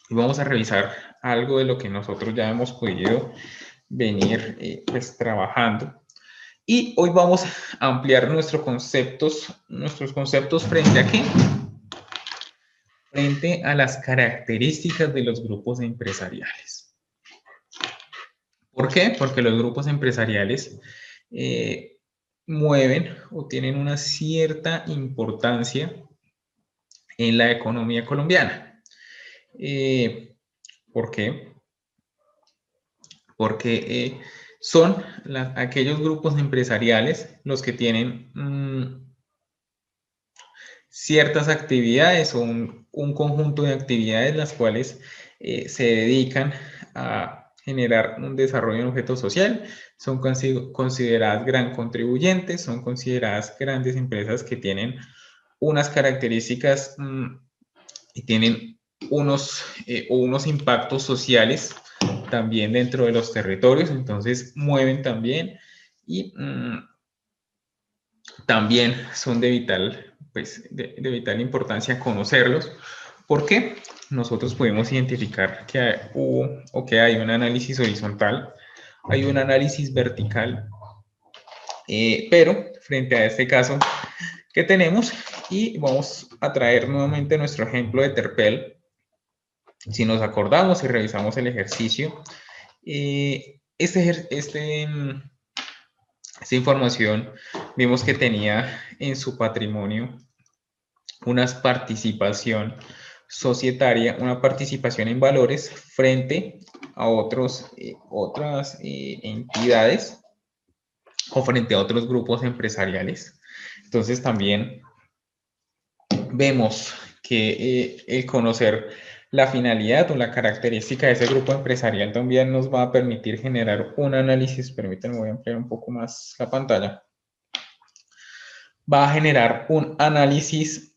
y vamos a revisar algo de lo que nosotros ya hemos podido venir pues trabajando. Y hoy vamos a ampliar nuestros conceptos frente a qué? Frente a las características de los grupos empresariales. ¿Por qué? Porque los grupos empresariales mueven o tienen una cierta importancia en la economía colombiana. ¿Por qué? Porque son aquellos grupos empresariales los que tienen ciertas actividades o un conjunto de actividades las cuales se dedican a generar un desarrollo en objeto social, son consideradas gran contribuyentes, son consideradas grandes empresas que tienen unas características y tienen unos impactos sociales también dentro de los territorios, entonces mueven también y también son de vital, pues, de vital importancia conocerlos, porque nosotros podemos identificar que hubo o que hay un análisis horizontal, hay un análisis vertical, pero frente a este caso que tenemos, y vamos a traer nuevamente nuestro ejemplo de Terpel. Si nos acordamos y revisamos el ejercicio, esta información vimos que tenía en su patrimonio una participación societaria, una participación en valores frente a otras entidades o frente a otros grupos empresariales. Entonces también vemos que el conocer la finalidad o la característica de ese grupo empresarial también nos va a permitir generar un análisis. Permítanme, voy a ampliar un poco más la pantalla. Va a generar un análisis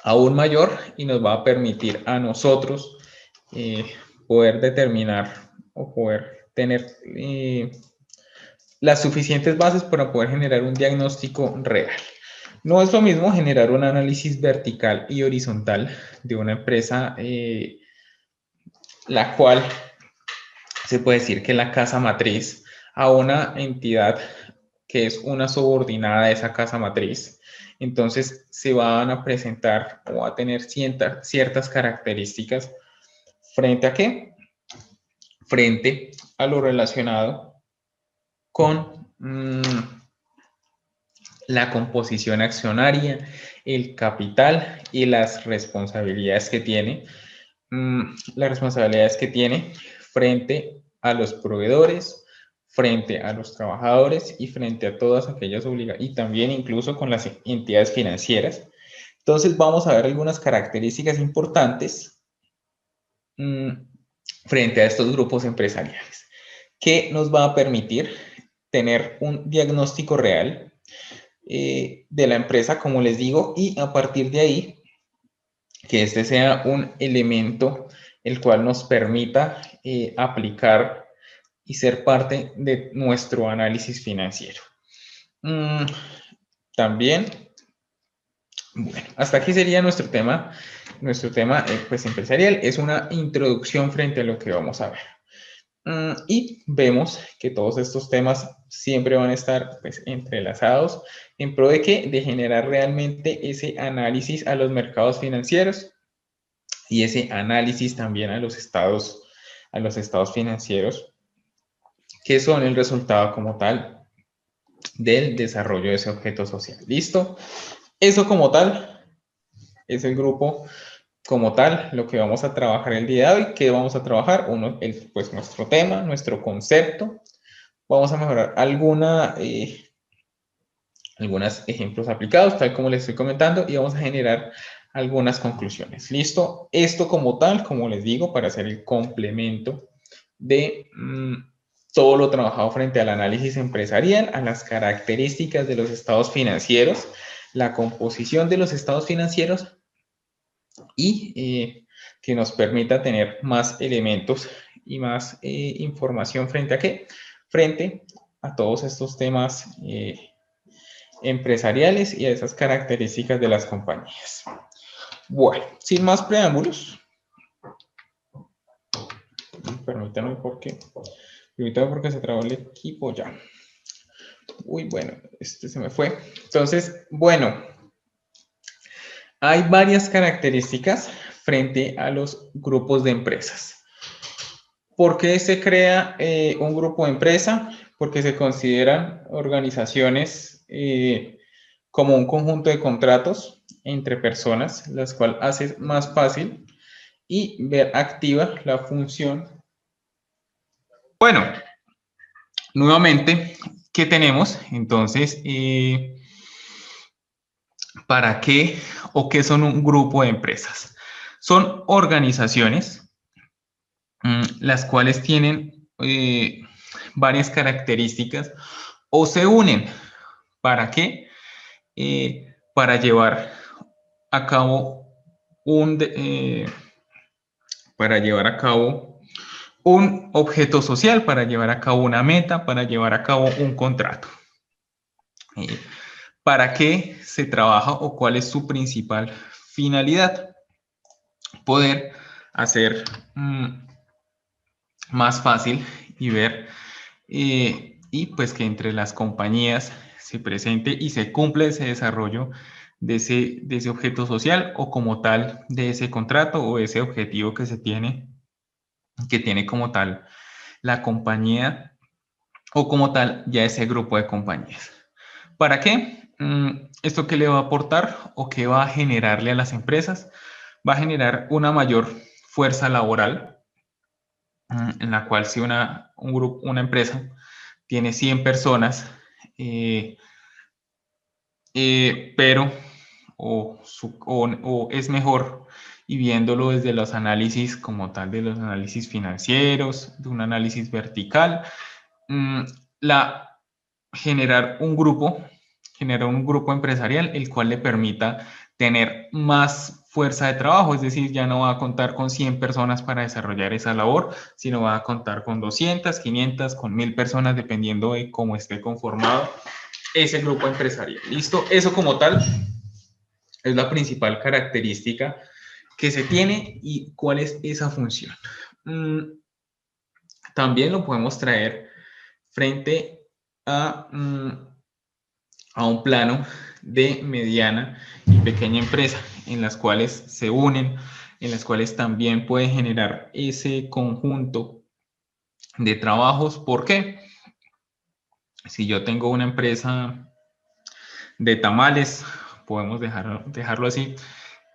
aún mayor y nos va a permitir a nosotros poder determinar o poder tener las suficientes bases para poder generar un diagnóstico real. No es lo mismo generar un análisis vertical y horizontal de una empresa, la cual se puede decir que es la casa matriz, a una entidad que es una subordinada de esa casa matriz. Entonces se van a presentar o a tener ciertas características frente a qué? Frente a lo relacionado con la composición accionaria, el capital y las responsabilidades que tiene, frente a los proveedores, frente a los trabajadores y frente a todas aquellas obligaciones, y también incluso con las entidades financieras. Entonces vamos a ver algunas características importantes frente a estos grupos empresariales, que nos va a permitir tener un diagnóstico real de la empresa, como les digo, y a partir de ahí, que este sea un elemento el cual nos permita aplicar y ser parte de nuestro análisis financiero. También, bueno, hasta aquí sería nuestro tema pues empresarial. Es una introducción frente a lo que vamos a ver. Y vemos que todos estos temas siempre van a estar pues, entrelazados en pro de qué? De generar realmente ese análisis a los mercados financieros y ese análisis también a los estados financieros, que son el resultado como tal del desarrollo de ese objeto social. ¿Listo? Eso como tal es el grupo como tal, lo que vamos a trabajar el día de hoy. ¿Qué vamos a trabajar? Pues nuestro tema, nuestro concepto. Vamos a mejorar algunos ejemplos aplicados, tal como les estoy comentando, y vamos a generar algunas conclusiones. ¿Listo? Esto como tal, como les digo, para hacer el complemento de todo lo trabajado frente al análisis empresarial, a las características de los estados financieros, la composición de los estados financieros y que nos permita tener más elementos y más información frente a qué? Frente a todos estos temas empresariales y a esas características de las compañías. Bueno, sin más preámbulos, permítanme porque se trabó el equipo ya. Uy, bueno, este se me fue. Entonces, bueno, hay varias características frente a los grupos de empresas. ¿Por qué se crea un grupo de empresa? Porque se consideran organizaciones como un conjunto de contratos entre personas, las cuales hace más fácil y ver activa la función. Bueno, nuevamente, ¿qué tenemos? Entonces, ¿para qué o qué son un grupo de empresas? Son organizaciones las cuales tienen varias características o se unen. ¿Para qué? Para llevar a cabo para llevar a cabo un objeto social, para llevar a cabo una meta, para llevar a cabo un contrato. ¿Para qué se trabaja o cuál es su principal finalidad? Poder hacer más fácil y ver y pues que entre las compañías se presente y se cumpla ese desarrollo de ese objeto social o como tal de ese contrato o ese objetivo que tiene como tal la compañía o como tal ya ese grupo de compañías. ¿Para qué? ¿Esto qué le va a aportar o qué va a generarle a las empresas? Va a generar una mayor fuerza laboral en la cual si una empresa tiene 100 personas, pero o es mejor y viéndolo desde los análisis como tal, de los análisis financieros, de un análisis vertical, generar un grupo empresarial el cual le permita tener más fuerza de trabajo, es decir, ya no va a contar con 100 personas para desarrollar esa labor, sino va a contar con 200, 500, con 1000 personas, dependiendo de cómo esté conformado ese grupo empresarial. ¿Listo? Eso como tal es la principal característica que se tiene y cuál es esa función. También lo podemos traer frente a un plano de mediana y pequeña empresa, en las cuales se unen, en las cuales también puede generar ese conjunto de trabajos. ¿Por qué? Si yo tengo una empresa de tamales, podemos dejarlo así,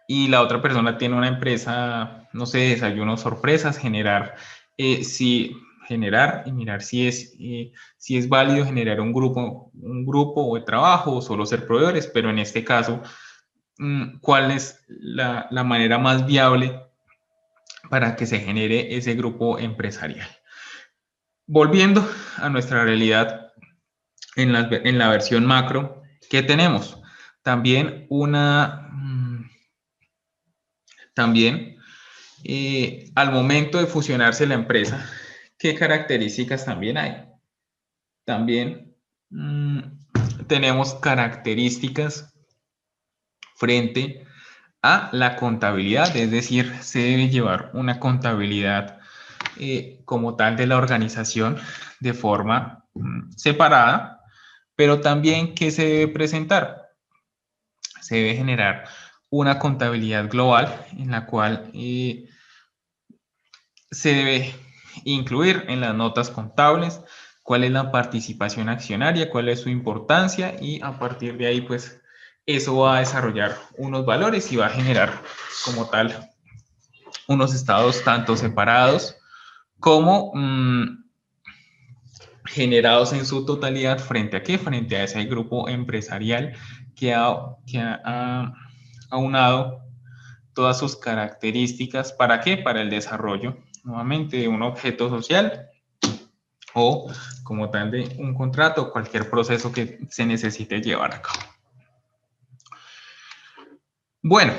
y la otra persona tiene una empresa, no sé, desayunos sorpresas, generar y mirar si es válido generar un grupo o de trabajo o solo ser proveedores, pero en este caso, ¿cuál es la manera más viable para que se genere ese grupo empresarial? Volviendo a nuestra realidad en la versión macro, ¿qué tenemos? También al momento de fusionarse la empresa, ¿qué características también hay? También tenemos características frente a la contabilidad, es decir, se debe llevar una contabilidad como tal de la organización de forma separada, pero también ¿qué se debe presentar? Se debe generar una contabilidad global en la cual se debe incluir en las notas contables cuál es la participación accionaria, cuál es su importancia y a partir de ahí pues eso va a desarrollar unos valores y va a generar como tal unos estados tanto separados como generados en su totalidad frente a qué, frente a ese grupo empresarial que ha aunado todas sus características. ¿Para qué? Para el desarrollo, nuevamente, de un objeto social o como tal de un contrato o cualquier proceso que se necesite llevar a cabo. Bueno,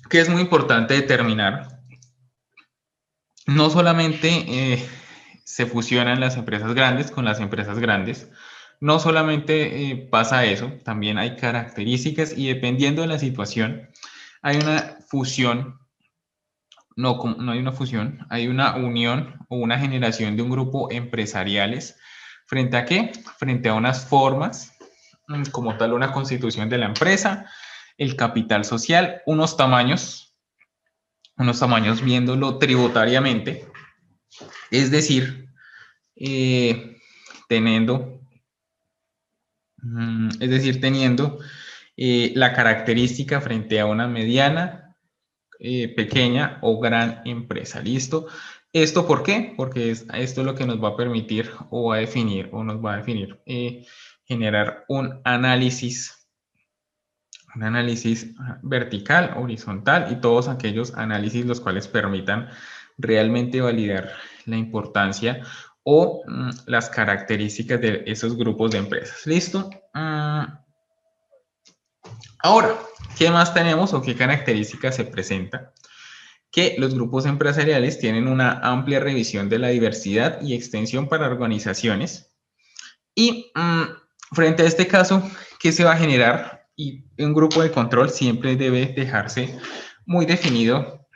que es muy importante determinar, no solamente se fusionan las empresas grandes con las empresas grandes, no solamente pasa eso, también hay características y dependiendo de la situación, hay una fusión, no hay una fusión, hay una unión o una generación de un grupo empresariales. ¿Frente a qué? Frente a unas formas, como tal una constitución de la empresa, el capital social, unos tamaños viéndolo tributariamente, es decir, teniendo, teniendo la característica frente a una mediana, pequeña o gran empresa. ¿Listo? ¿Esto por qué? Porque esto es lo que nos va a permitir o va a definir o nos va a definir generar un análisis vertical, horizontal y todos aquellos análisis los cuales permitan realmente validar la importancia o las características de esos grupos de empresas. ¿Listo? Ahora, ¿qué más tenemos o qué características se presentan? Que los grupos empresariales tienen una amplia revisión de la diversidad y extensión para organizaciones. Y frente a este caso, ¿qué se va a generar? Y un grupo de control siempre debe dejarse muy definido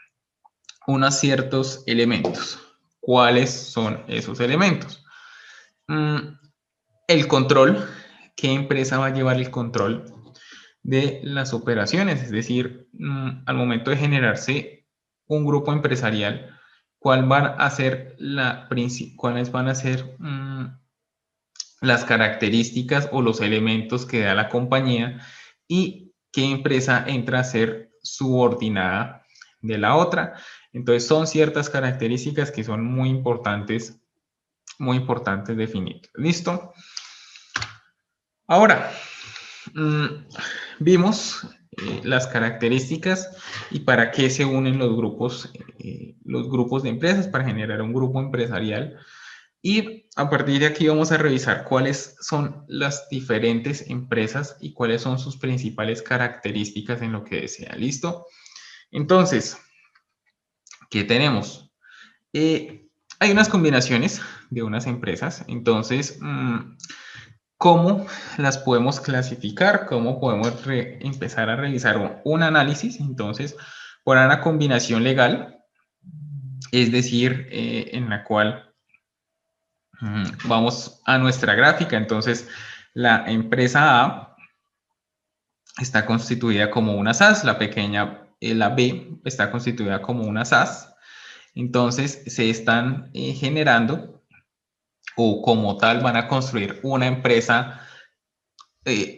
unos ciertos elementos. ¿Cuáles son esos elementos? El control. ¿Qué empresa va a llevar el control de las operaciones? Es decir, al momento de generarse un grupo empresarial, ¿cuáles van a ser las características o los elementos que da la compañía y qué empresa entra a ser subordinada de la otra? Entonces son ciertas características que son muy importantes definir. ¿Listo? Ahora, vimos las características y para qué se unen los grupos de empresas para generar un grupo empresarial. Y a partir de aquí vamos a revisar cuáles son las diferentes empresas y cuáles son sus principales características en lo que desea. ¿Listo? Entonces, ¿qué tenemos? Hay unas combinaciones de unas empresas. Entonces, ¿cómo las podemos clasificar? ¿Cómo podemos empezar a realizar un análisis? Entonces, por una combinación legal, es decir, en la cual vamos a nuestra gráfica. Entonces, la empresa A está constituida como una SAS, la B está constituida como una SAS. Entonces, se están generando o como tal van a construir una empresa,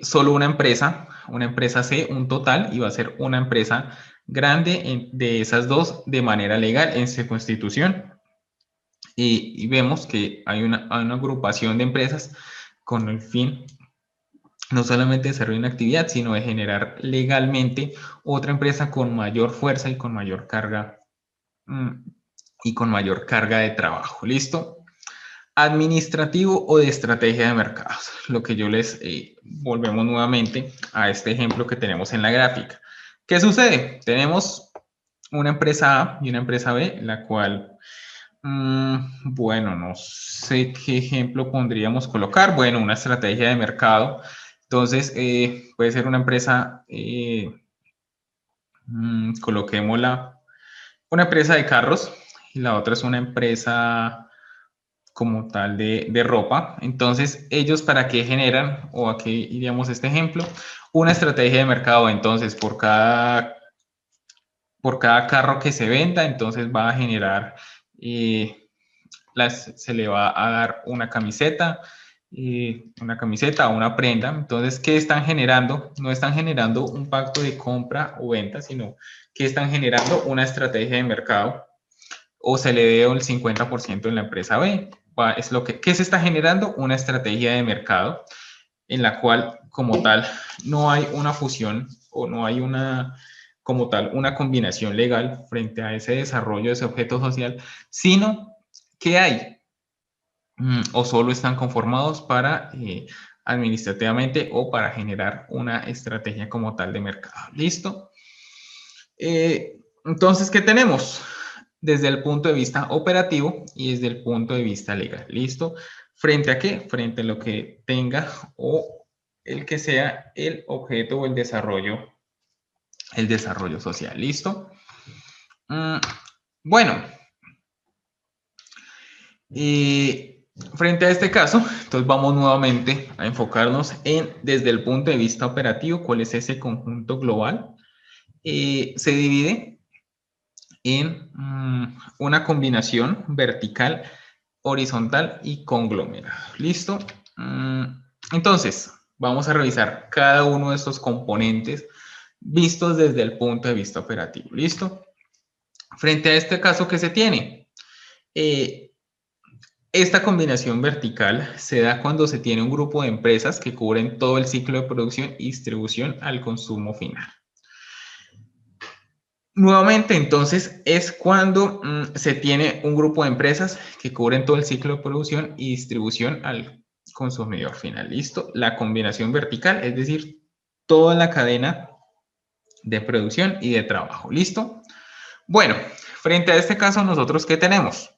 solo una empresa C, un total, y va a ser una empresa grande de esas dos de manera legal en su constitución. Y vemos que hay una agrupación de empresas con el fin no solamente de desarrollar una actividad, sino de generar legalmente otra empresa con mayor fuerza y con mayor carga de trabajo. ¿Listo? Administrativo o de estrategia de mercados. Lo que yo les volvemos nuevamente a este ejemplo que tenemos en la gráfica. ¿Qué sucede? Tenemos una empresa A y una empresa B, la cual bueno, no sé qué ejemplo podríamos colocar. Bueno, una estrategia de mercado. Entonces, puede ser una empresa, coloquémosla, una empresa de carros y la otra es una empresa como tal de ropa. Entonces, ellos para qué generan, o a qué iríamos este ejemplo, una estrategia de mercado. Entonces, por cada carro que se venda, entonces va a generar se le va a dar una camiseta o una prenda. Entonces, ¿qué están generando? No están generando un pacto de compra o venta, sino que están generando una estrategia de mercado o se le dé el 50% en la empresa B. ¿Qué se está generando? Una estrategia de mercado en la cual, como tal, no hay una fusión o no hay como tal, una combinación legal frente a ese desarrollo de ese objeto social, sino que hay o solo están conformados para administrativamente o para generar una estrategia como tal de mercado. ¿Listo? Entonces, ¿qué tenemos? desde el punto de vista operativo y desde el punto de vista legal. ¿Listo? ¿Frente a qué? Frente a lo que tenga o el que sea el objeto o el desarrollo social. ¿Listo? Bueno, frente a este caso, entonces vamos nuevamente a enfocarnos en, desde el punto de vista operativo, cuál es ese conjunto global. Se divide en una combinación vertical, horizontal y conglomerado. ¿Listo? Entonces, vamos a revisar cada uno de estos componentes vistos desde el punto de vista operativo. ¿Listo? Frente a este caso que se tiene, esta combinación vertical se da cuando se tiene un grupo de empresas que cubren todo el ciclo de producción y distribución al consumo final. Nuevamente, entonces, es cuando se tiene un grupo de empresas que cubren todo el ciclo de producción y distribución al consumidor final. ¿Listo? La combinación vertical, es decir, toda la cadena de producción y de trabajo. ¿Listo? Bueno, frente a este caso, nosotros, ¿qué tenemos?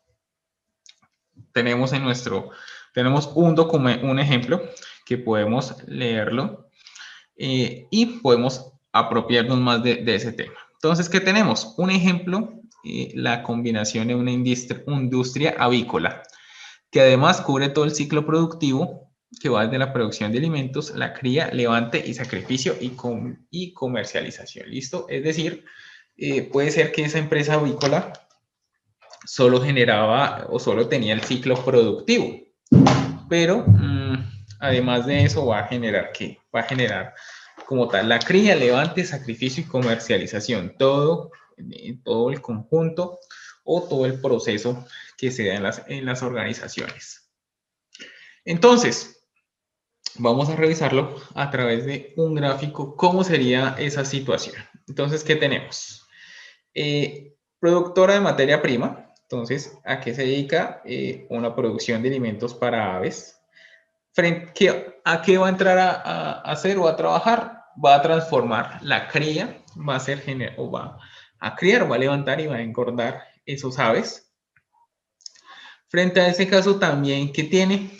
Tenemos un ejemplo que podemos leerlo y podemos apropiarnos más de ese tema. Entonces, ¿qué tenemos? Un ejemplo, la combinación de una industria avícola, que además cubre todo el ciclo productivo, que va desde la producción de alimentos, la cría, levante y sacrificio y comercialización. ¿Listo? Es decir, puede ser que esa empresa avícola solo generaba o solo tenía el ciclo productivo, pero además de eso va a generar ¿qué? Va a generar como tal la cría, levante, sacrificio y comercialización, todo el conjunto o todo el proceso que se da en las organizaciones. Entonces, vamos a revisarlo a través de un gráfico, cómo sería esa situación. Entonces, ¿qué tenemos? Productora de materia prima. Entonces, ¿a qué se dedica? Una producción de alimentos para aves. ¿A qué va a entrar a hacer o a trabajar? Va a transformar la cría, va a criar, va a levantar y va a engordar esos aves. Frente a ese caso también, ¿qué tiene?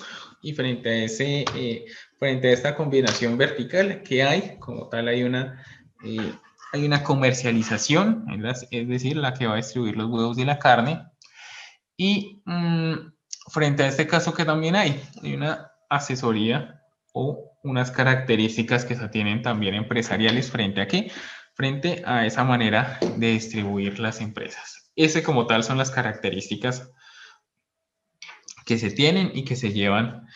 Y frente a esta combinación vertical que hay, como tal hay una comercialización, es decir, la que va a distribuir los huevos y la carne. Y frente a este caso que también hay una asesoría o unas características que se tienen también empresariales frente a qué, frente a esa manera de distribuir las empresas. Ese como tal son las características que se tienen y que se llevan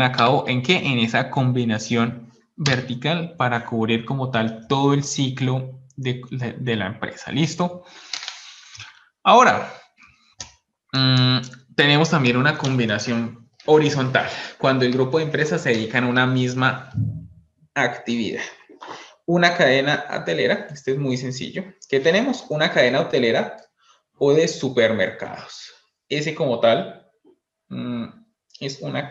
a cabo en qué, en esa combinación vertical para cubrir como tal todo el ciclo de la empresa. ¿Listo? Ahora, tenemos también una combinación horizontal, cuando el grupo de empresas se dedican a una misma actividad. Una cadena hotelera, este es muy sencillo. ¿Qué tenemos? Una cadena hotelera o de supermercados. Ese como tal es unos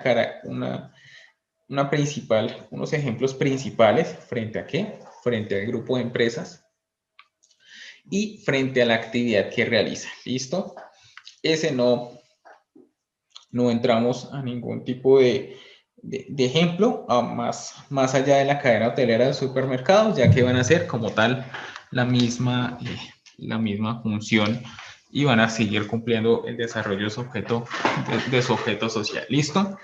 ejemplos principales frente a qué? Frente al grupo de empresas y frente a la actividad que realiza. ¿Listo? Ese no entramos a ningún tipo de ejemplo más allá de la cadena hotelera de supermercados, ya que van a ser como tal la misma función y van a seguir cumpliendo el desarrollo de su objeto social. ¿Listo?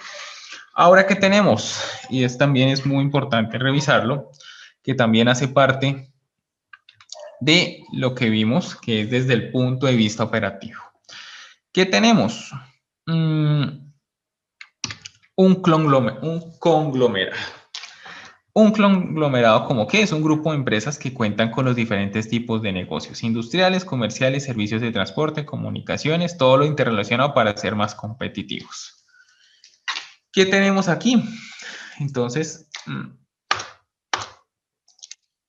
Ahora, ¿qué tenemos? Y también es muy importante revisarlo, que también hace parte de lo que vimos, que es desde el punto de vista operativo. ¿Qué tenemos? Un conglomerado. Un conglomerado como que es un grupo de empresas que cuentan con los diferentes tipos de negocios industriales, comerciales, servicios de transporte, comunicaciones, todo lo interrelacionado para ser más competitivos. ¿Qué tenemos aquí? Entonces,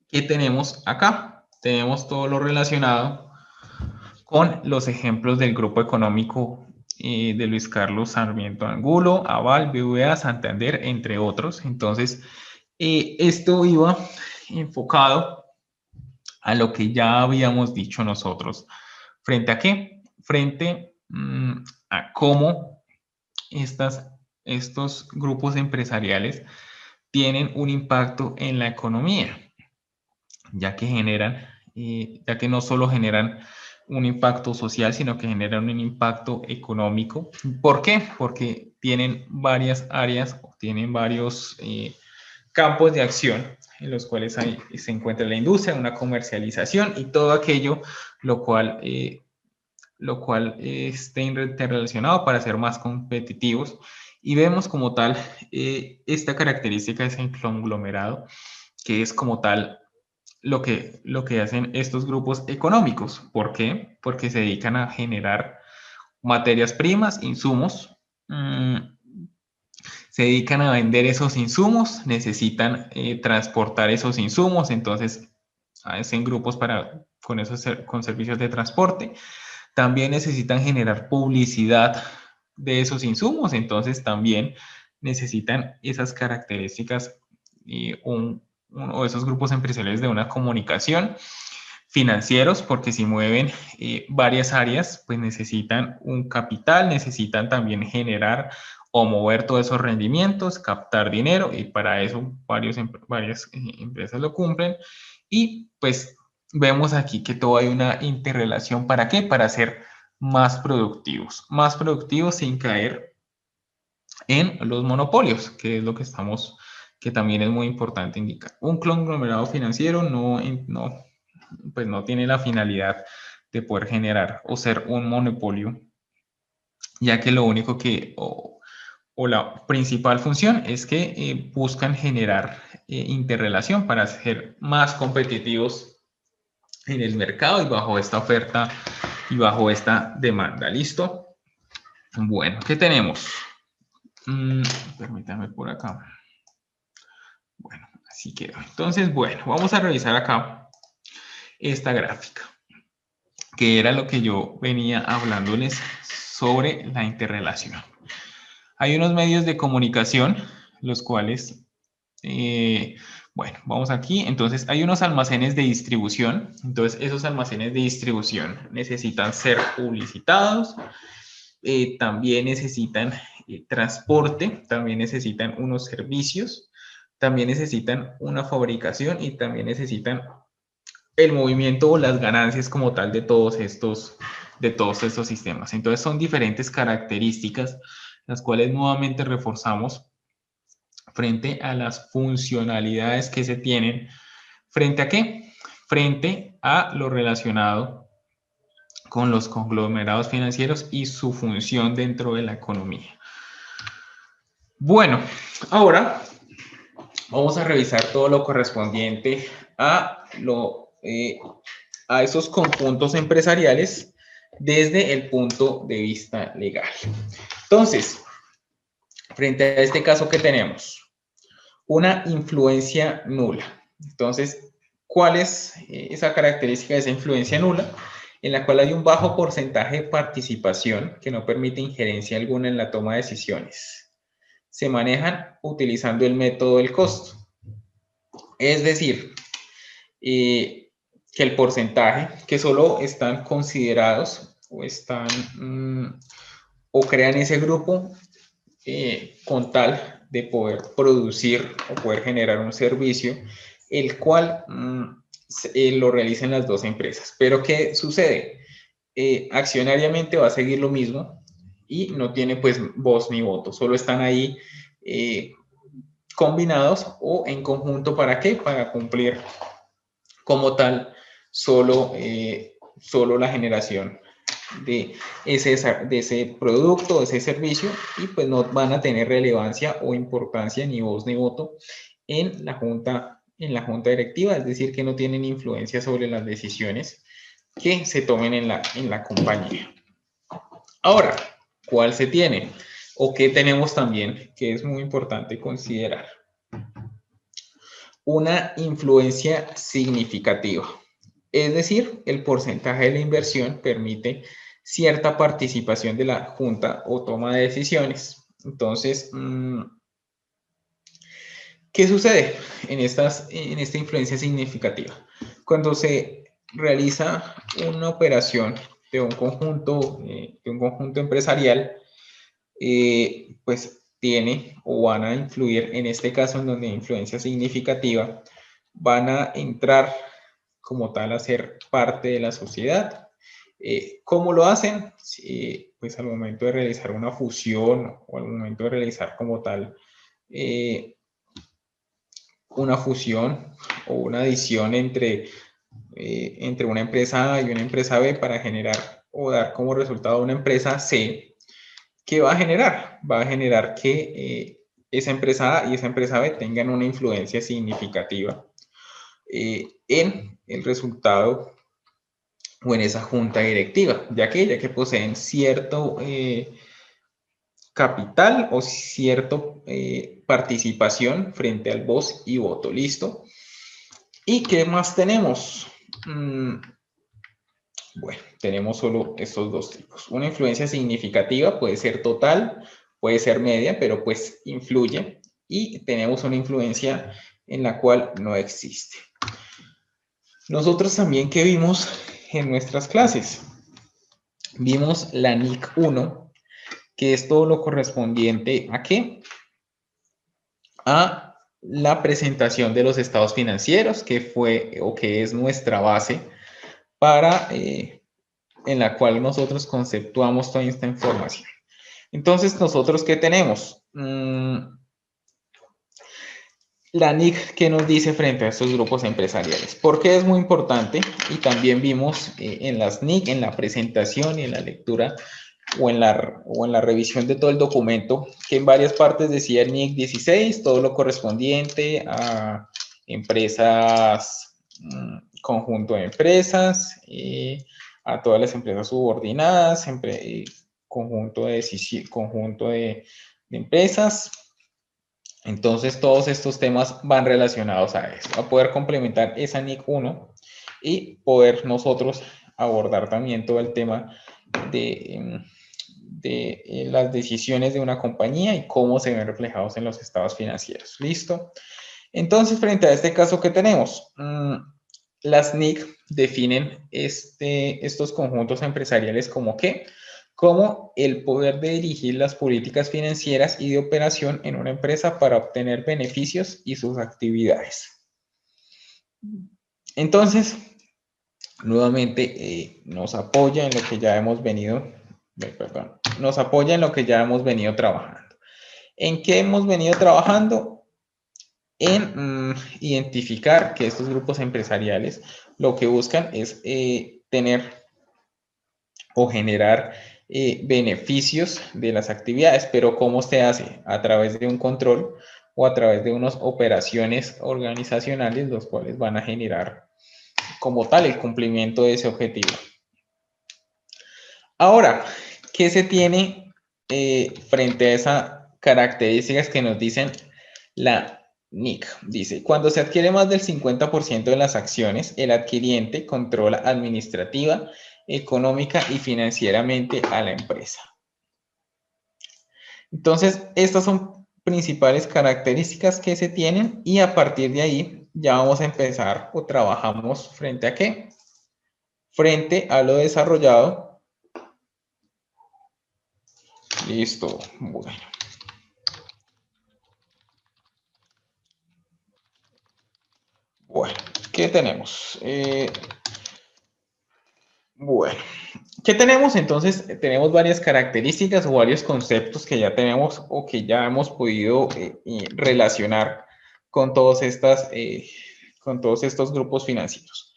¿qué tenemos acá? Tenemos todo lo relacionado con los ejemplos del grupo económico de Luis Carlos Sarmiento Angulo, Aval, BBVA, Santander, entre otros. Entonces, esto iba enfocado a lo que ya habíamos dicho nosotros ¿Frente a qué? Frente a cómo estos grupos empresariales tienen un impacto en la economía, ya que no solo generan un impacto social, sino que generan un impacto económico. ¿Por qué? Porque tienen varias áreas, tienen varios campos de acción en los cuales se encuentra la industria, una comercialización y todo aquello lo cual esté interrelacionado para ser más competitivos. Y vemos como tal esta característica de ese conglomerado, que es como tal lo que hacen estos grupos económicos. ¿Por qué? Porque se dedican a generar materias primas, insumos, se dedican a vender esos insumos, necesitan transportar esos insumos, entonces hacen grupos con servicios de transporte. También necesitan generar publicidad de esos insumos, entonces también necesitan esas características o esos grupos empresariales de una comunicación. Financieros, porque si mueven varias áreas, pues necesitan un capital, necesitan también generar o mover todos esos rendimientos, captar dinero, y para eso varias empresas lo cumplen. Y pues vemos aquí que todo hay una interrelación. ¿Para qué? Para ser más productivos sin caer en los monopolios, que es lo que también es muy importante indicar. Un conglomerado financiero pues no tiene la finalidad de poder generar o ser un monopolio, ya que lo único o la principal función es que buscan generar interrelación para ser más competitivos en el mercado y bajo esta oferta y bajo esta demanda. ¿Listo? Bueno, ¿qué tenemos? Permítame por acá. Bueno, así quedó. Entonces, bueno, vamos a revisar acá esta gráfica, que era lo que yo venía hablándoles sobre la interrelación. Hay unos medios de comunicación, los cuales, bueno, vamos aquí. Entonces, hay unos almacenes de distribución. Entonces, esos almacenes de distribución necesitan ser publicitados. También necesitan transporte, también necesitan unos servicios, también necesitan una fabricación y también necesitan el movimiento o las ganancias como tal de todos estos sistemas. Entonces son diferentes características las cuales nuevamente reforzamos frente a las funcionalidades que se tienen. ¿Frente a qué? Frente a lo relacionado con los conglomerados financieros y su función dentro de la economía. Bueno, ahora vamos a revisar todo lo correspondiente a esos conjuntos empresariales desde el punto de vista legal. Entonces, frente a este caso que tenemos, una influencia nula. Entonces, ¿cuál es esa característica de esa influencia nula? En la cual hay un bajo porcentaje de participación que no permite injerencia alguna en la toma de decisiones. Se manejan utilizando el método del costo. Es decir, que el porcentaje que solo están considerados o crean ese grupo con tal de poder producir o poder generar un servicio, el cual lo realicen las dos empresas. Pero ¿qué sucede? Accionariamente va a seguir lo mismo y no tiene pues voz ni voto, solo están ahí combinados o en conjunto. ¿Para qué? Para cumplir como tal solo la generación de ese producto, de ese servicio, y pues no van a tener relevancia o importancia ni voz ni voto en la junta directiva, es decir, que no tienen influencia sobre las decisiones que se tomen en la compañía. Ahora, ¿cuál se tiene? ¿O qué tenemos también que es muy importante considerar? Una influencia significativa. Es decir, el porcentaje de la inversión permite cierta participación de la junta o toma de decisiones. Entonces, ¿qué sucede en esta influencia significativa? Cuando se realiza una operación un conjunto empresarial, pues tiene o van a influir, en este caso en donde hay influencia significativa, van a entrar como tal a ser parte de la sociedad. ¿Cómo lo hacen? Pues al momento de realizar una fusión o al momento de realizar como tal una fusión o una adición entre una empresa A y una empresa B para generar o dar como resultado una empresa C. ¿Qué va a generar? Va a generar que esa empresa A y esa empresa B tengan una influencia significativa en el resultado o en esa junta directiva, ya que poseen cierto capital o cierta participación frente al voz y voto. ¿Listo? ¿Y qué más tenemos? Bueno, tenemos solo estos dos tipos. Una influencia significativa puede ser total, puede ser media, pero pues influye. Y tenemos una influencia en la cual no existe. Nosotros también, ¿qué vimos en nuestras clases? Vimos la NIC 1, que es todo lo correspondiente ¿a qué? A la presentación de los estados financieros, que fue o que es nuestra base para en la cual nosotros conceptuamos toda esta información. Entonces, ¿nosotros qué tenemos? La NIC, ¿qué nos dice frente a estos grupos empresariales? ¿Por qué es muy importante? Y también vimos en las NIC, en la presentación y en la lectura o en la revisión de todo el documento, que en varias partes decía el NIC 16, todo lo correspondiente a empresas, conjunto de empresas, a todas las empresas subordinadas, conjunto de empresas. Entonces, todos estos temas van relacionados a eso, a poder complementar esa NIC 1 y poder nosotros abordar también todo el tema de las decisiones de una compañía y cómo se ven reflejados en los estados financieros. ¿Listo? Entonces, frente a este caso que tenemos, las NIC definen estos conjuntos empresariales como ¿qué? Como el poder de dirigir las políticas financieras y de operación en una empresa para obtener beneficios y sus actividades. Entonces, nuevamente nos apoya en lo que ya hemos venido, nos apoya en lo que ya hemos venido trabajando. ¿En qué hemos venido trabajando? En identificar que estos grupos empresariales lo que buscan es tener o generar beneficios de las actividades, pero ¿cómo se hace? A través de un control o a través de unas operaciones organizacionales, los cuales van a generar como tal el cumplimiento de ese objetivo. Ahora, ¿qué se tiene frente a esas características que nos dicen la NIC? Dice, cuando se adquiere más del 50% de las acciones, el adquiriente controla administrativa, económica y financieramente a la empresa. Entonces, estas son principales características que se tienen y a partir de ahí ya vamos a empezar o trabajamos frente a qué? Frente a lo desarrollado. Listo. Bueno. Bueno, ¿qué tenemos? Bueno, ¿qué tenemos? Entonces, tenemos varias características o varios conceptos que ya tenemos o que ya hemos podido relacionar con con todos estos grupos financieros.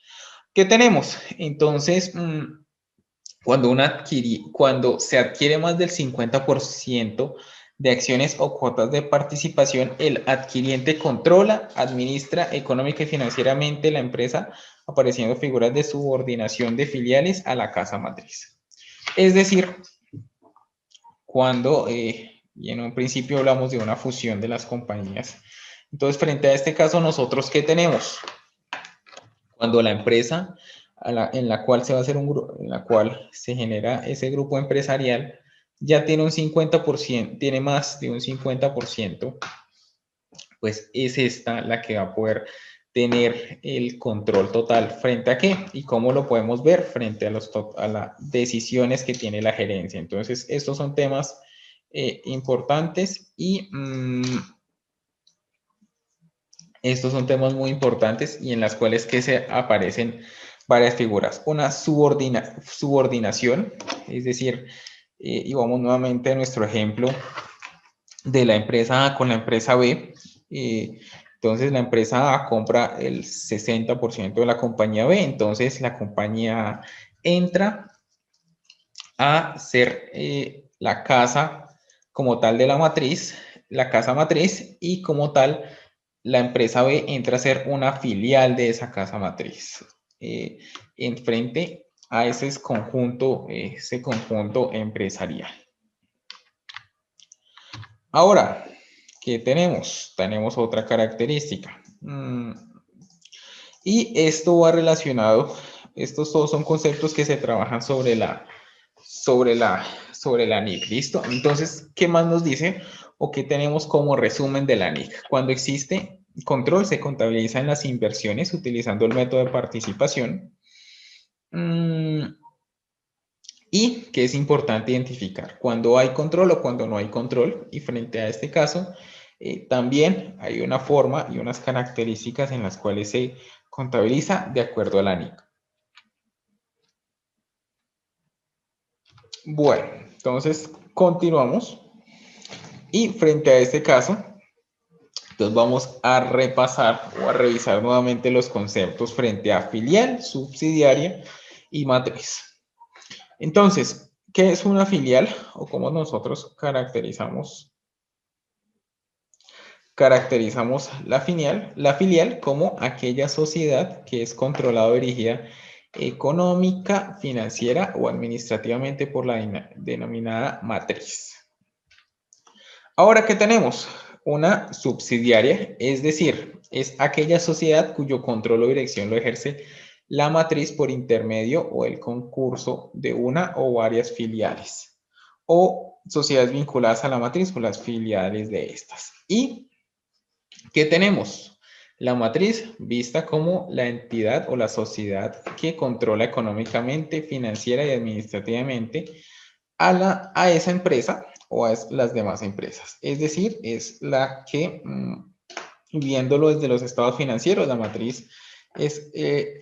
¿Qué tenemos? Entonces, cuando se adquiere más del 50% de acciones o cuotas de participación, el adquiriente controla, administra económica y financieramente la empresa, apareciendo figuras de subordinación de filiales a la casa matriz. Es decir, cuando, y en un principio hablamos de una fusión de las compañías. Entonces, frente a este caso, nosotros, ¿qué tenemos? Cuando la empresa en la cual se va a hacer un grupo, en la cual se genera ese grupo empresarial, ya tiene un 50%, tiene más de un 50%, pues es esta la que va a poder tener el control total frente a qué y cómo lo podemos ver frente a, a las decisiones que tiene la gerencia. Entonces, estos son temas importantes y estos son temas muy importantes y en las cuales que se aparecen varias figuras. Una subordinación, es decir, y vamos nuevamente a nuestro ejemplo de la empresa A con la empresa B. Entonces, la empresa A compra el 60% de la compañía B. Entonces, la compañía A entra a ser la casa como tal de la matriz, la casa matriz, y como tal, la empresa B entra a ser una filial de esa casa matriz. En frente a ese conjunto empresarial. Ahora, ¿qué tenemos? Tenemos otra característica. Y esto va relacionado, estos todos son conceptos que se trabajan sobre la NIC, ¿listo? Entonces, ¿qué más nos dice o qué tenemos como resumen de la NIC? Cuando existe control, se contabilizan las inversiones utilizando el método de participación. Y que es importante identificar cuando hay control o cuando no hay control. Y frente a este caso, también hay una forma y unas características en las cuales se contabiliza de acuerdo a la NIC. Bueno, entonces continuamos. Y frente a este caso, entonces vamos a repasar o a revisar nuevamente los conceptos frente a filial, subsidiaria y matriz. Entonces, ¿qué es una filial o cómo nosotros caracterizamos la filial como aquella sociedad que es controlada o dirigida económica, financiera o administrativamente por la denominada matriz? Ahora, ¿qué tenemos? Una subsidiaria, es decir, es aquella sociedad cuyo control o dirección lo ejerce la matriz por intermedio o el concurso de una o varias filiales, o sociedades vinculadas a la matriz por las filiales de estas. ¿Y qué tenemos? La matriz vista como la entidad o la sociedad que controla económicamente, financiera y administrativamente a esa empresa o a las demás empresas. Es decir, es la que, viéndolo desde los estados financieros, la matriz es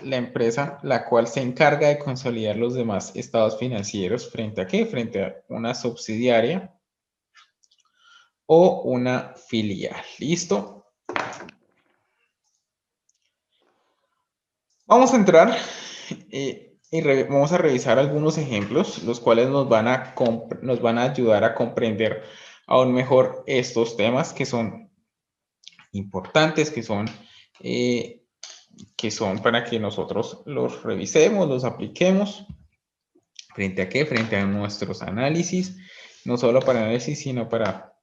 la empresa la cual se encarga de consolidar los demás estados financieros frente a qué? Frente a una subsidiaria o una filial. ¿Listo? Vamos a entrar y vamos a revisar algunos ejemplos, los cuales nos van a ayudar a comprender aún mejor estos temas que son importantes, que son para que nosotros los revisemos, los apliquemos. ¿Frente a qué? Frente a nuestros análisis, no solo para análisis, sino para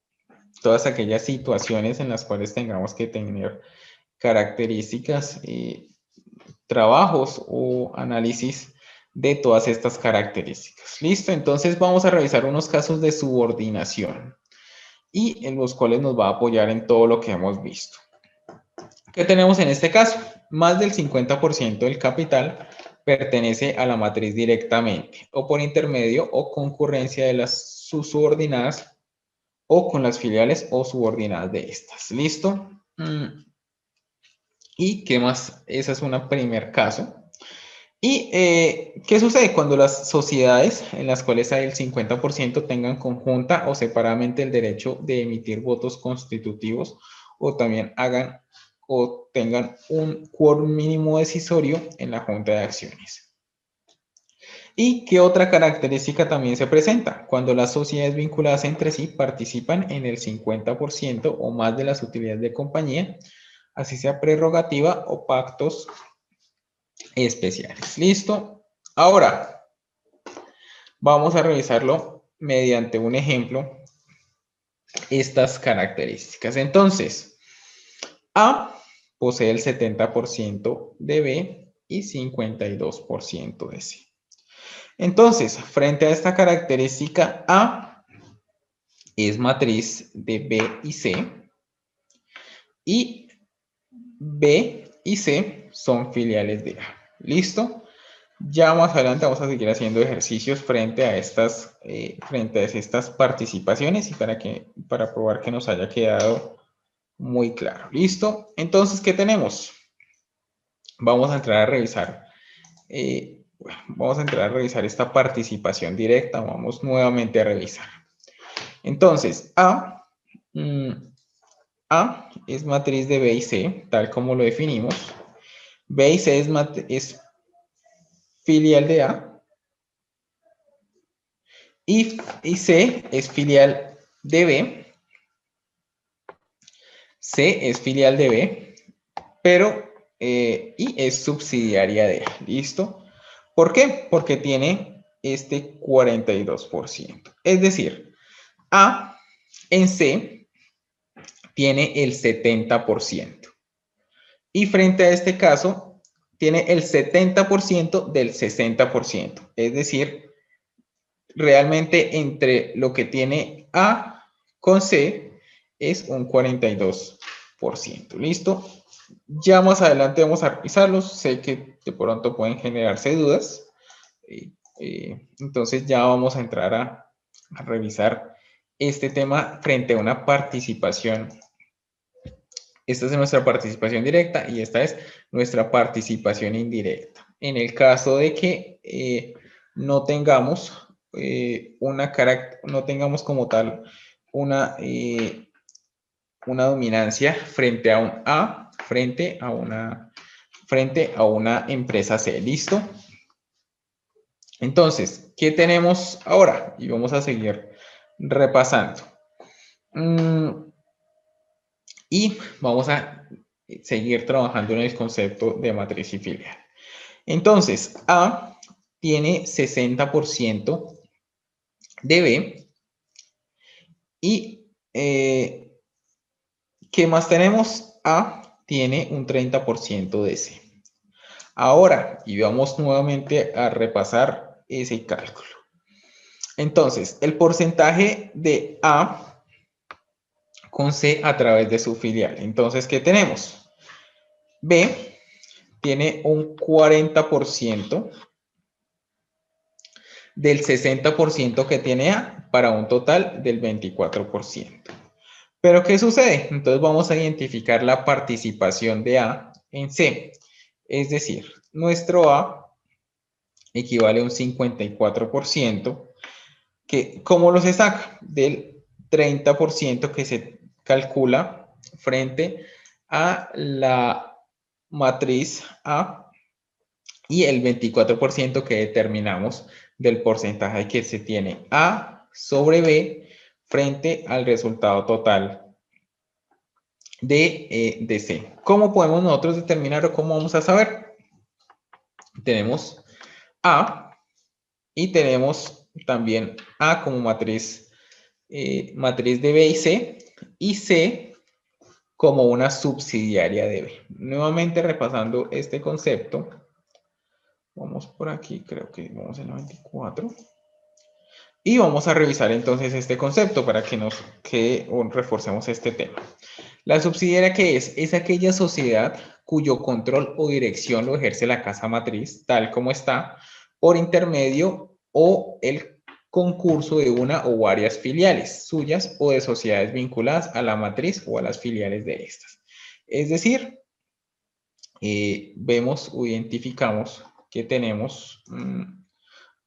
todas aquellas situaciones en las cuales tengamos que tener características, trabajos o análisis de todas estas características. ¿Listo? Entonces vamos a revisar unos casos de subordinación y en los cuales nos va a apoyar en todo lo que hemos visto. ¿Qué tenemos en este caso? Más del 50% del capital pertenece a la matriz directamente o por intermedio o concurrencia de las subordinadas o con las filiales o subordinadas de estas. ¿Listo? ¿Y qué más? Ese es un primer caso. ¿Y qué sucede cuando las sociedades en las cuales hay el 50% tengan conjunta o separadamente el derecho de emitir votos constitutivos o también hagan o tengan un quórum mínimo decisorio en la junta de acciones? ¿Y qué otra característica también se presenta? Cuando las sociedades vinculadas entre sí participan en el 50% o más de las utilidades de compañía, así sea prerrogativa o pactos especiales. ¿Listo? Ahora, vamos a revisarlo mediante un ejemplo, estas características. Entonces, A posee el 70% de B y 52% de C. Entonces, frente a esta característica, A es matriz de B y C y B y C son filiales de A. ¿Listo? Ya más adelante vamos a seguir haciendo ejercicios frente a estas participaciones y para probar que nos haya quedado muy claro. ¿Listo? Entonces, ¿qué tenemos? Vamos a entrar a revisar. Vamos a entrar a revisar esta participación directa. Vamos nuevamente a revisar. Entonces, A es matriz de B y C, tal como lo definimos. B y C es filial de A. Y C es filial de B. C es filial de B, pero y es subsidiaria de A. ¿Listo? ¿Por qué? Porque tiene este 42%. Es decir, A en C tiene el 70%. Y frente a este caso, tiene el 70% del 60%. Es decir, realmente entre lo que tiene A con C es un 42%. ¿Listo? Ya más adelante vamos a revisarlos. Sé que de pronto pueden generarse dudas. Entonces ya vamos a entrar a revisar este tema frente a una participación. Esta es nuestra participación directa y esta es nuestra participación indirecta. En el caso de que no tengamos no tengamos como tal una dominancia frente a un A, frente a una empresa C. ¿Listo? Entonces, ¿qué tenemos ahora? Y vamos a seguir repasando. Y vamos a seguir trabajando en el concepto de matriz y filial. Entonces, A tiene 60% de B y ¿qué más tenemos? A tiene un 30% de C. Ahora, y vamos nuevamente a repasar ese cálculo. Entonces, el porcentaje de A con C a través de su filial. Entonces, ¿qué tenemos? B tiene un 40% del 60% que tiene A para un total del 24%. ¿Pero qué sucede? Entonces vamos a identificar la participación de A en C. Es decir, nuestro A equivale a un 54%, que ¿cómo lo se saca? Del 30% que se calcula frente a la matriz A y el 24% que determinamos del porcentaje que se tiene A sobre B frente al resultado total de C. ¿Cómo podemos nosotros determinar o cómo vamos a saber? Tenemos A y tenemos también A como matriz de B y C como una subsidiaria de B. Nuevamente repasando este concepto. Vamos por aquí, creo que vamos en la 24. Y vamos a revisar entonces este concepto para que reforcemos este tema. La subsidiaria, ¿qué es? Es aquella sociedad cuyo control o dirección lo ejerce la casa matriz, tal como está, por intermedio o el concurso de una o varias filiales suyas o de sociedades vinculadas a la matriz o a las filiales de estas. Es decir, vemos o identificamos que tenemos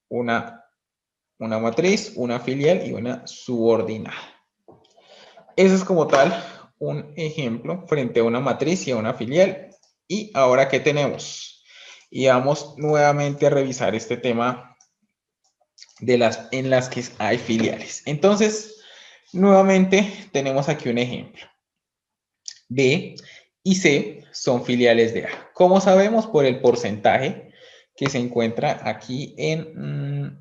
una matriz, una filial y una subordinada. Eso es como tal un ejemplo frente a una matriz y a una filial. Y ahora, ¿qué tenemos? Y vamos nuevamente a revisar este tema en las que hay filiales. Entonces, nuevamente tenemos aquí un ejemplo. B y C son filiales de A. ¿Cómo sabemos? Por el porcentaje que se encuentra aquí en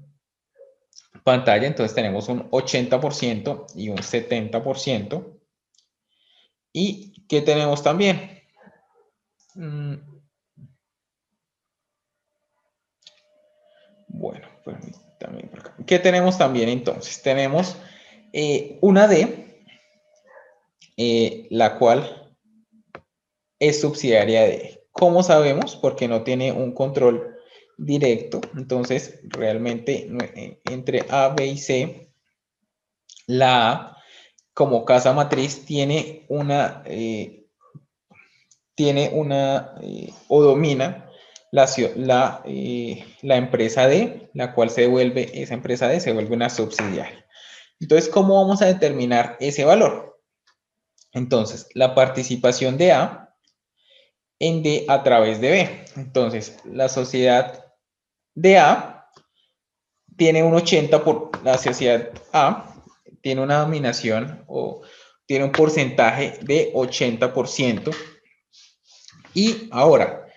pantalla. Entonces tenemos un 80% y un 70%. ¿Y qué tenemos también? Bueno, pues también por acá. ¿Qué tenemos también entonces? Tenemos una D, la cual es subsidiaria de E. ¿Cómo sabemos? Porque no tiene un control directo. Entonces, realmente entre A, B y C, la A como casa matriz o domina la empresa D, la cual esa empresa D se vuelve una subsidiaria. Entonces, ¿cómo vamos a determinar ese valor? Entonces, la participación de A en D a través de B. Entonces, la sociedad de A tiene un 80 la sociedad A tiene una dominación o tiene un porcentaje de 80%. Y ahora,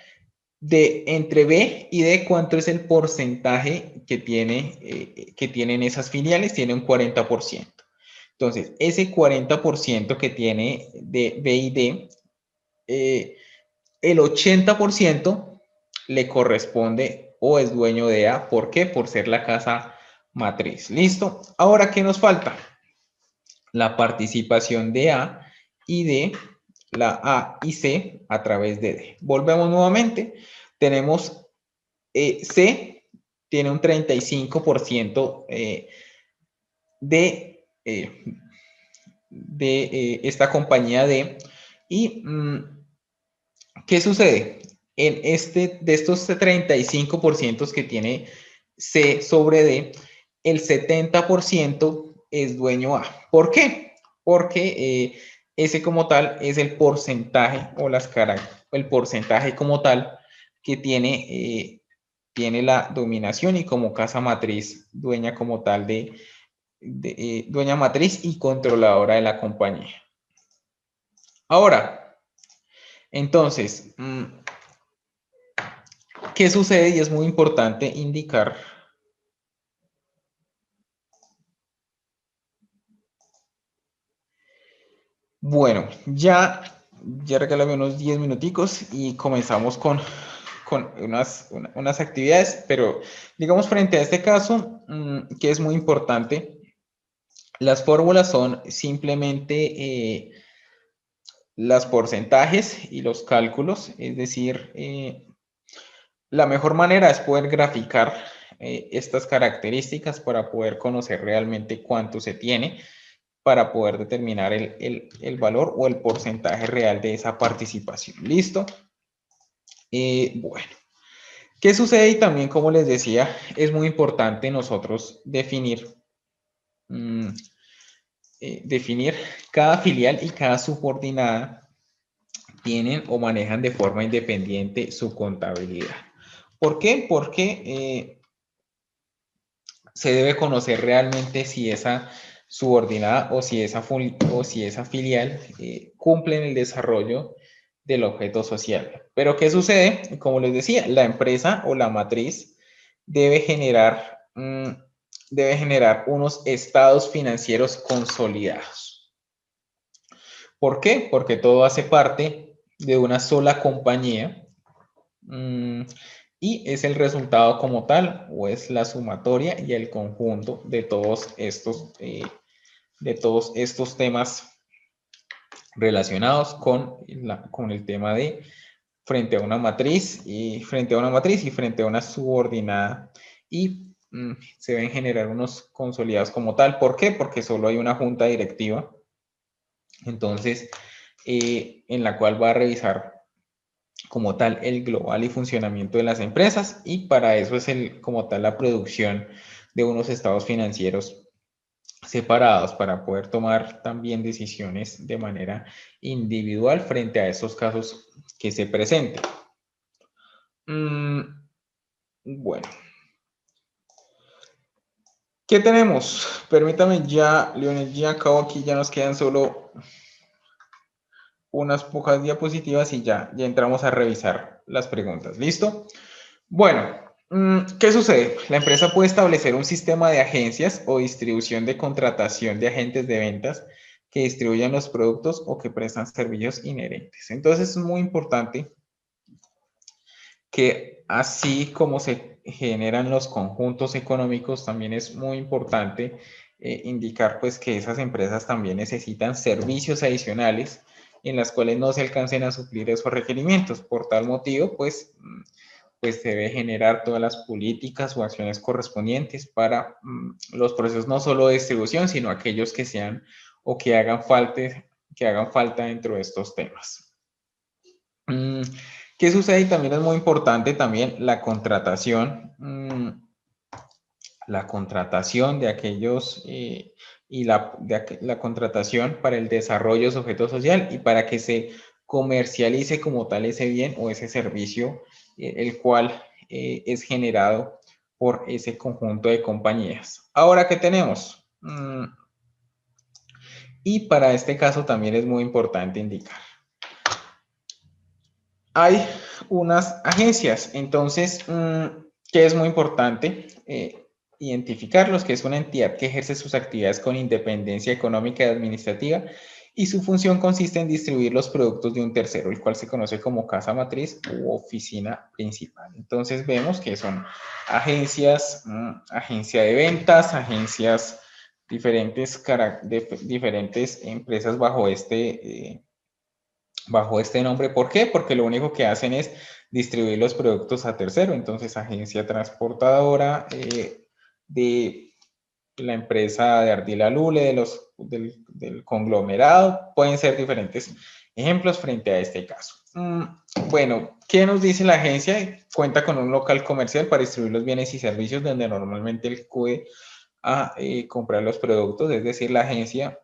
entre B y D, ¿cuánto es el porcentaje que tienen esas filiales? Tiene un 40%. Entonces, ese 40% que tiene de B y D, el 80% le corresponde o es dueño de A. ¿Por qué? Por ser la casa matriz. ¿Listo? Ahora, ¿qué nos falta? La participación de A y de la A y C a través de D. Volvemos nuevamente. Tenemos C, tiene un 35% de esta compañía D. ¿Y qué sucede? De estos 35% que tiene C sobre D, el 70% es dueño A. ¿Por qué? Porque ese como tal es el porcentaje o el porcentaje como tal que tiene la dominación y como casa matriz, dueña como tal dueña matriz y controladora de la compañía. Ahora, entonces, ¿qué sucede? Y es muy importante indicar. Bueno, ya regálame unos 10 minuticos y comenzamos con unas actividades, pero digamos frente a este caso, que es muy importante, las fórmulas son simplemente los porcentajes y los cálculos, es decir, la mejor manera es poder graficar estas características para poder conocer realmente cuánto se tiene, para poder determinar el valor o el porcentaje real de esa participación. ¿Listo? Bueno, ¿qué sucede? Y también, como les decía, es muy importante nosotros definir cada filial y cada subordinada tienen o manejan de forma independiente su contabilidad. ¿Por qué? Porque se debe conocer realmente si esa subordinada o si esa filial cumplen el desarrollo del objeto social. Pero ¿qué sucede? Como les decía, la empresa o la matriz debe generar unos estados financieros consolidados. ¿Por qué? Porque todo hace parte de una sola compañía y es el resultado como tal o es la sumatoria y el conjunto de todos estos temas relacionados con el tema de frente a una matriz y frente a una subordinada y se deben generar unos consolidados como tal. ¿Por qué? Porque solo hay una junta directiva, entonces en la cual va a revisar como tal el global y funcionamiento de las empresas y para eso es como tal la producción de unos estados financieros separados para poder tomar también decisiones de manera individual frente a esos casos que se presenten. Bueno. ¿Qué tenemos? Permítame ya, Leonel, ya acabo aquí, ya nos quedan solo unas pocas diapositivas y ya entramos a revisar las preguntas. ¿Listo? Bueno, ¿qué sucede? La empresa puede establecer un sistema de agencias o distribución de contratación de agentes de ventas que distribuyan los productos o que prestan servicios inherentes. Entonces es muy importante que así como se generan los conjuntos económicos, también es muy importante indicar pues que esas empresas también necesitan servicios adicionales en las cuales no se alcancen a suplir esos requerimientos. Por tal motivo, pues se debe generar todas las políticas o acciones correspondientes para los procesos no solo de distribución, sino aquellos que sean o que hagan falta dentro de estos temas. ¿Qué sucede? Y también es muy importante también la contratación. La contratación de aquellos y la contratación para el desarrollo de su objeto social y para que se comercialice como tal ese bien o ese servicio, el cual es generado por ese conjunto de compañías. Ahora, ¿qué tenemos? Y para este caso también es muy importante indicar. Hay unas agencias, entonces, que es muy importante identificarlos, que es una entidad que ejerce sus actividades con independencia económica y administrativa y su función consiste en distribuir los productos de un tercero, el cual se conoce como casa matriz u oficina principal. Entonces vemos que son agencias, agencia de ventas, agencias diferentes, diferentes empresas bajo este nombre. ¿Por qué? Porque lo único que hacen es distribuir los productos a tercero. Entonces, agencia transportadora de la empresa de Ardila Lule, del conglomerado, pueden ser diferentes ejemplos frente a este caso. Bueno, ¿qué nos dice la agencia? Cuenta con un local comercial para distribuir los bienes y servicios donde normalmente él acude a comprar los productos, es decir, la agencia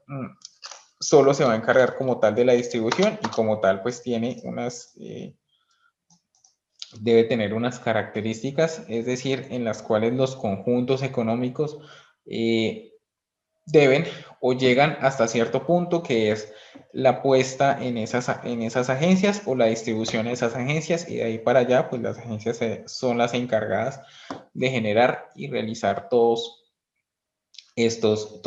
solo se va a encargar como tal de la distribución y como tal pues tiene debe tener unas características, es decir, en las cuales los conjuntos económicos deben o llegan hasta cierto punto, que es la puesta en esas agencias o la distribución de esas agencias, y de ahí para allá pues las agencias son las encargadas de generar y realizar todos estos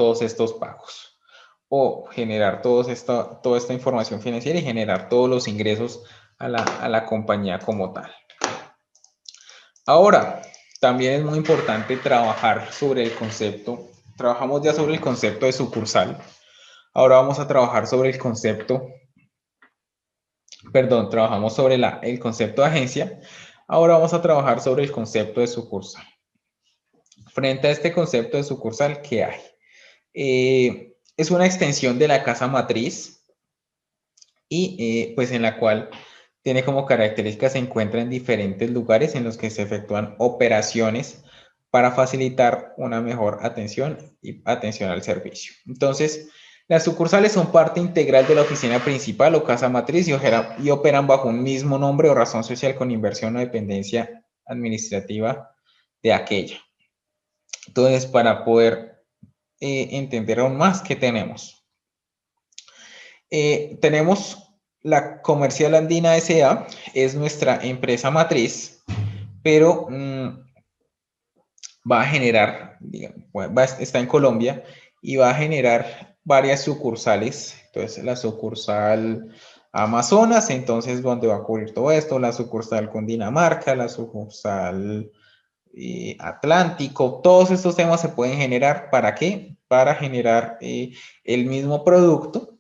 pagos o generar toda esta información financiera y generar todos los ingresos a la compañía como tal. Ahora, también es muy importante trabajar sobre el concepto. Trabajamos ya sobre el concepto de sucursal. Ahora vamos a trabajar sobre el concepto, trabajamos sobre el concepto de agencia. Ahora vamos a trabajar sobre el concepto de sucursal. Frente a este concepto de sucursal, ¿qué hay? Es una extensión de la casa matriz y pues en la cual tiene como características se encuentra en diferentes lugares en los que se efectúan operaciones para facilitar una mejor atención y atención al servicio. Entonces, las sucursales son parte integral de la oficina principal o casa matriz y operan bajo un mismo nombre o razón social con inversión o dependencia administrativa de aquella. Entonces, para poder entender aún más, ¿qué tenemos? Tenemos la Comercial Andina S.A., es nuestra empresa matriz, pero va a generar, digamos, está en Colombia y va a generar varias sucursales. Entonces, la sucursal Amazonas, entonces, donde va a cubrir todo esto, la sucursal Cundinamarca, la sucursal Atlántico, todos estos temas se pueden generar. ¿Para qué? Para generar el mismo producto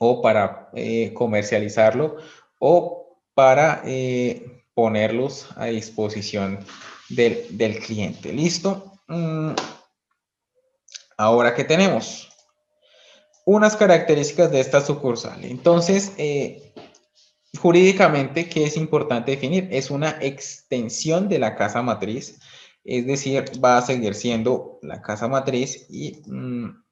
o para comercializarlo o para ponerlos a disposición del cliente. ¿Listo? Ahora, ¿qué tenemos? Unas características de esta sucursal. Entonces, jurídicamente, ¿qué es importante definir? Es una extensión de la casa matriz, es decir, va a seguir siendo la casa matriz y no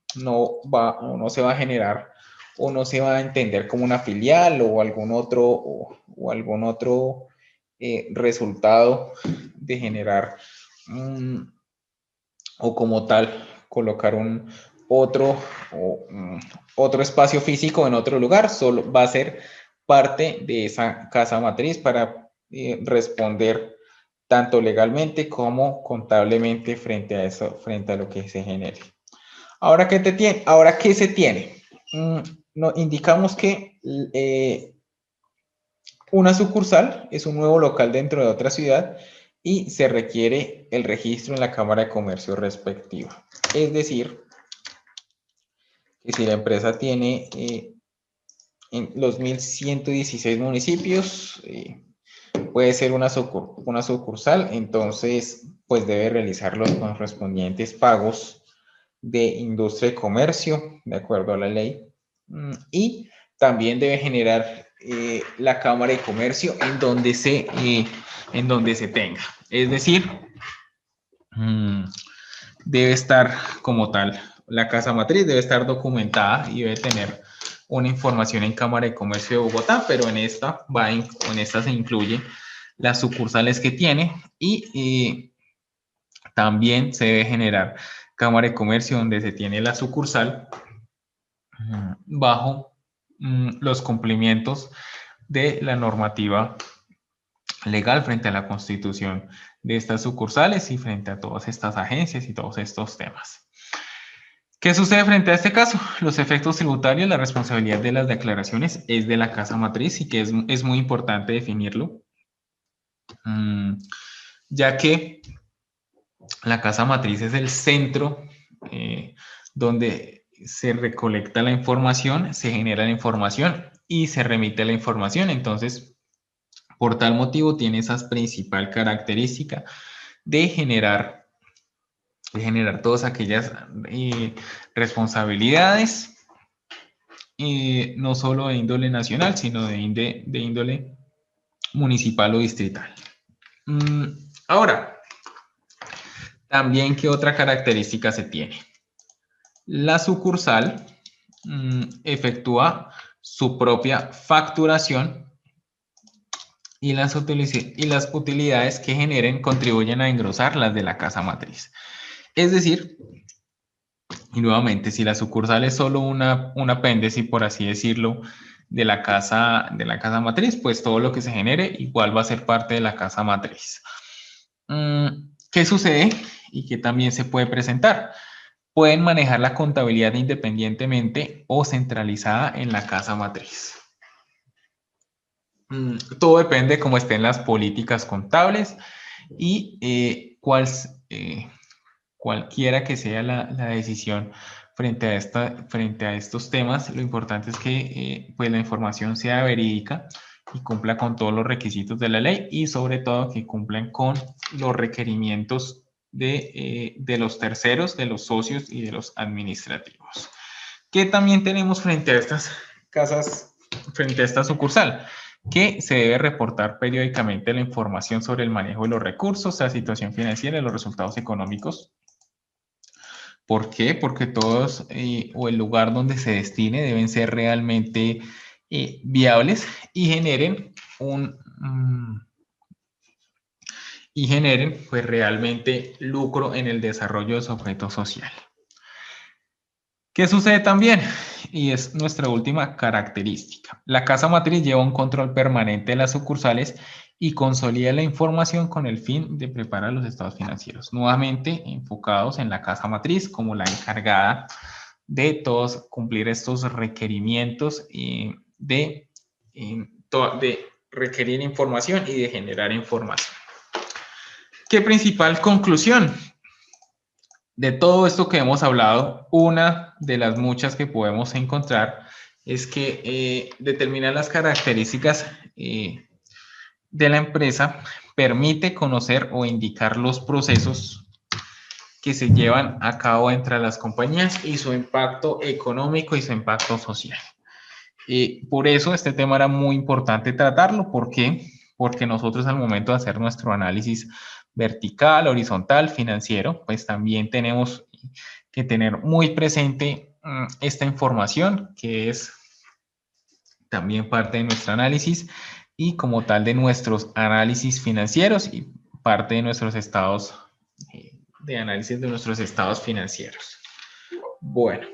se va a generar o no se va a entender como una filial o algún otro resultado de generar o como tal colocar otro espacio físico en otro lugar. Solo va a ser parte de esa casa matriz para responder tanto legalmente como contablemente frente a eso, frente a lo que se genere. Ahora, ¿qué se tiene? Indicamos que una sucursal es un nuevo local dentro de otra ciudad y se requiere el registro en la Cámara de Comercio respectiva. Es decir, que si la empresa tiene en los 1.116 municipios, puede ser una sucursal, entonces pues debe realizar los correspondientes pagos de industria y comercio, de acuerdo a la ley, y también debe generar la Cámara de Comercio en donde se tenga. Es decir, debe estar como tal, la casa matriz debe estar documentada y debe tener una información en Cámara de Comercio de Bogotá, pero en esta se incluye las sucursales que tiene y también se debe generar Cámara de Comercio donde se tiene la sucursal bajo los cumplimientos de la normativa legal frente a la constitución de estas sucursales y frente a todas estas agencias y todos estos temas. ¿Qué sucede frente a este caso? Los efectos tributarios, la responsabilidad de las declaraciones es de la casa matriz y que es muy importante definirlo, ya que la casa matriz es el centro donde se recolecta la información, se genera la información y se remite la información. Entonces, por tal motivo, tiene esa principal característica de generar todas aquellas responsabilidades, no solo de índole nacional, sino de índole municipal o distrital. Ahora, también, ¿qué otra característica se tiene? La sucursal efectúa su propia facturación y las utilidades que generen contribuyen a engrosar las de la casa matriz. Es decir, y nuevamente, si la sucursal es solo un apéndice, por así decirlo, de la casa matriz, pues todo lo que se genere igual va a ser parte de la casa matriz. ¿Qué sucede? Y que también se puede presentar. Pueden manejar la contabilidad independientemente o centralizada en la casa matriz. Todo depende de cómo estén las políticas contables y cualquiera que sea la decisión frente a estos temas. Lo importante es que pues la información sea verídica y cumpla con todos los requisitos de la ley y sobre todo que cumplan con los requerimientos de los terceros, de los socios y de los administrativos. ¿Qué también tenemos frente a estas casas, frente a esta sucursal? Que se debe reportar periódicamente la información sobre el manejo de los recursos, la situación financiera y los resultados económicos. ¿Por qué? Porque todos o el lugar donde se destine deben ser realmente viables y generen pues realmente lucro en el desarrollo de su objeto social. ¿Qué sucede también? Y es nuestra última característica. La casa matriz lleva un control permanente de las sucursales y consolida la información con el fin de preparar los estados financieros, nuevamente enfocados en la casa matriz como la encargada de todos cumplir estos requerimientos de requerir información y de generar información. ¿Qué principal conclusión? De todo esto que hemos hablado, una de las muchas que podemos encontrar es que determinar las características de la empresa permite conocer o indicar los procesos que se llevan a cabo entre las compañías y su impacto económico y su impacto social. Por eso este tema era muy importante tratarlo. ¿Por qué? Porque nosotros al momento de hacer nuestro análisis vertical, horizontal, financiero, pues también tenemos que tener muy presente esta información que es también parte de nuestro análisis y como tal de nuestros análisis financieros y parte de nuestros estados de análisis de nuestros estados financieros. Bueno,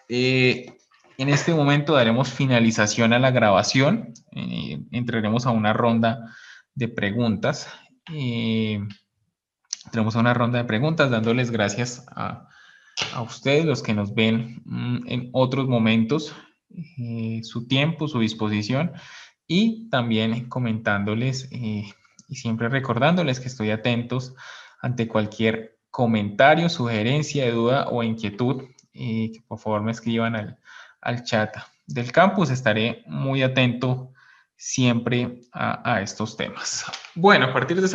en este momento daremos finalización a la grabación, entraremos a una ronda de preguntas. Entramos a una ronda de preguntas dándoles gracias a ustedes, los que nos ven en otros momentos, su tiempo, su disposición y también comentándoles y siempre recordándoles que estoy atentos ante cualquier comentario, sugerencia, duda o inquietud, que por favor me escriban al chat del campus. Estaré muy atento siempre a estos temas. Bueno, a partir de ese